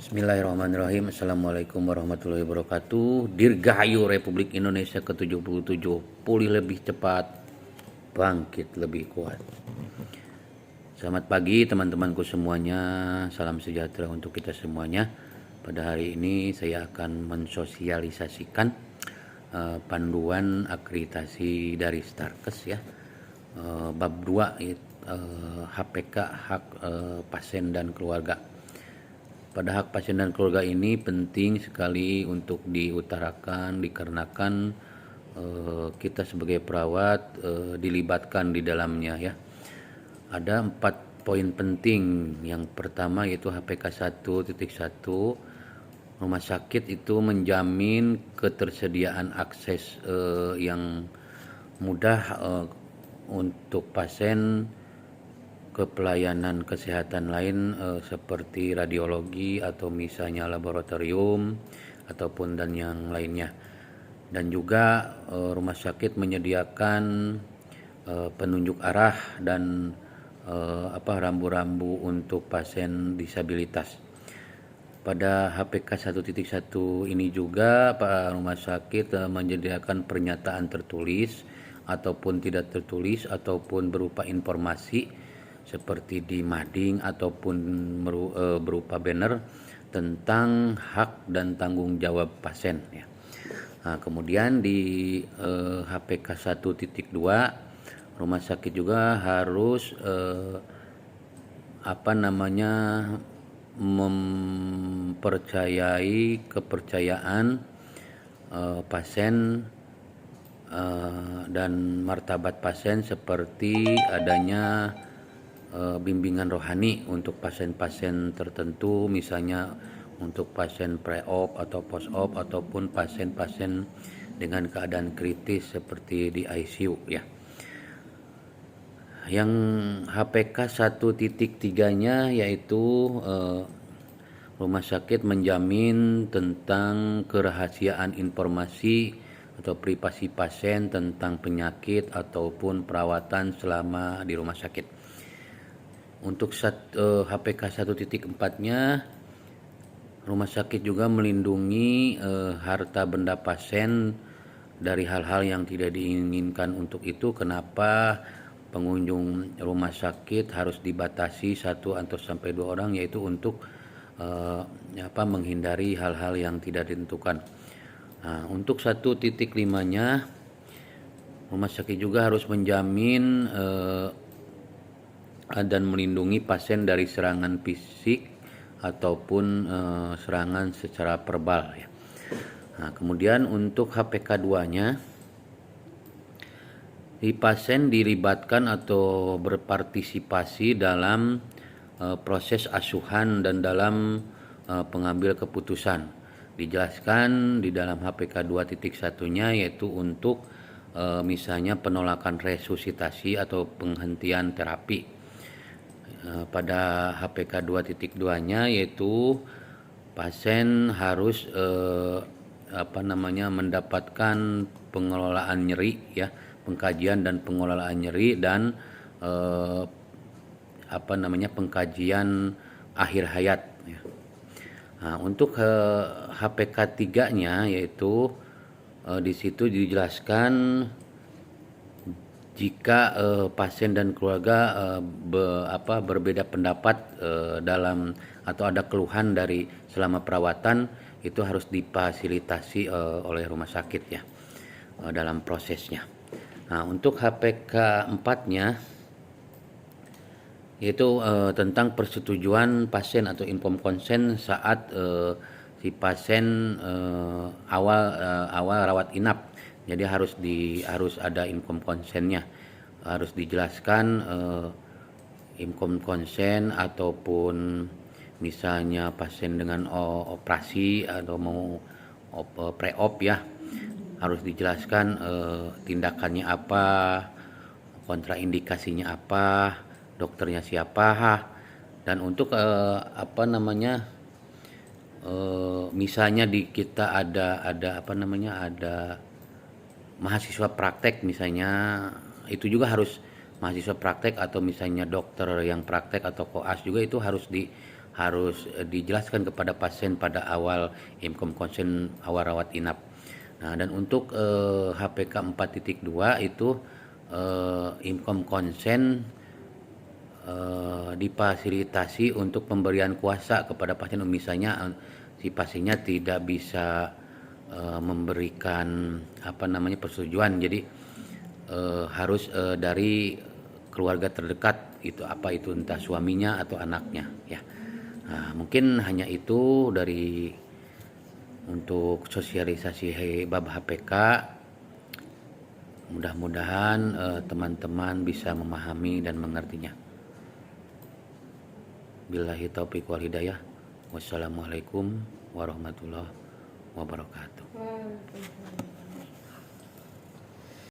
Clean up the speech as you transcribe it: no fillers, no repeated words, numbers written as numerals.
Bismillahirrahmanirrahim. Assalamualaikum warahmatullahi wabarakatuh. Dirgahayu Republik Indonesia ke-77, pulih lebih cepat, bangkit lebih kuat. Selamat pagi teman-temanku semuanya. Salam sejahtera untuk kita semuanya. Pada hari ini saya akan mensosialisasikan panduan akreditasi dari Starkes ya. Bab 2 HPK hak pasien dan keluarga. Pada hak pasien dan keluarga ini penting sekali untuk diutarakan dikarenakan kita sebagai perawat dilibatkan di dalamnya ya. Ada 4 poin penting. Yang pertama yaitu HPK 1.1, rumah sakit itu menjamin ketersediaan akses yang mudah untuk pasien ke pelayanan kesehatan lain seperti radiologi atau misalnya laboratorium ataupun dan yang lainnya. Dan juga rumah sakit menyediakan penunjuk arah dan rambu-rambu untuk pasien disabilitas. Pada HPK 1.1 ini juga Pak rumah sakit menyediakan pernyataan tertulis ataupun tidak tertulis ataupun berupa informasi seperti di mading ataupun berupa banner tentang hak dan tanggung jawab pasien ya. Nah, kemudian di HPK 1.2 rumah sakit juga harus mempercayai kepercayaan pasien dan martabat pasien seperti adanya bimbingan rohani untuk pasien-pasien tertentu, misalnya untuk pasien pre-op atau post-op ataupun pasien-pasien dengan keadaan kritis seperti di ICU ya. Yang HPK 1.3-nya yaitu rumah sakit menjamin tentang kerahasiaan informasi atau privasi pasien tentang penyakit ataupun perawatan selama di rumah sakit. Untuk HPK 1.4-nya rumah sakit juga melindungi harta benda pasien dari hal-hal yang tidak diinginkan. Untuk itu kenapa pengunjung rumah sakit harus dibatasi 1 atau sampai 2 orang, yaitu untuk menghindari hal-hal yang tidak ditentukan. Nah, untuk 1.5-nya rumah sakit juga harus menjamin dan melindungi pasien dari serangan fisik ataupun serangan secara verbal ya. Nah, kemudian untuk HPK 2-nya pasien dilibatkan atau berpartisipasi dalam proses asuhan dan dalam pengambil keputusan. Dijelaskan di dalam HPK 2.1-nya yaitu untuk misalnya penolakan resusitasi atau penghentian terapi. Pada HPK 2.2-nya yaitu pasien harus mendapatkan pengelolaan nyeri ya, pengkajian dan pengelolaan nyeri dan pengkajian akhir hayat ya. Nah, untuk HPK 3-nya yaitu di situ dijelaskan jika pasien dan keluarga berbeda pendapat dalam atau ada keluhan dari selama perawatan, itu harus difasilitasi oleh rumah sakit ya dalam prosesnya. Nah, untuk HPK 4-nya yaitu tentang persetujuan pasien atau informed consent saat si pasien awal rawat inap. Jadi harus ada informed consent-nya. Harus dijelaskan informed consent ataupun misalnya pasien dengan operasi atau mau pre-op ya. Harus dijelaskan tindakannya apa, kontraindikasinya apa, dokternya siapa, dan untuk misalnya di kita ada mahasiswa praktek misalnya, itu juga harus mahasiswa praktek atau misalnya dokter yang praktek atau koas juga itu harus harus dijelaskan kepada pasien pada awal IMCOM konsen awal rawat inap. Nah, dan untuk HPK 4.2 itu IMCOM konsen difasilitasi untuk pemberian kuasa kepada pasien, misalnya si pasiennya tidak bisa memberikan persetujuan, jadi harus dari keluarga terdekat, itu entah suaminya atau anaknya ya. Nah, mungkin hanya itu dari untuk sosialisasi bab HPK. Mudah-mudahan teman-teman bisa memahami dan mengertinya. Billahi taufiq wal hidayah. Wassalamualaikum warahmatullahi wabarakatuh.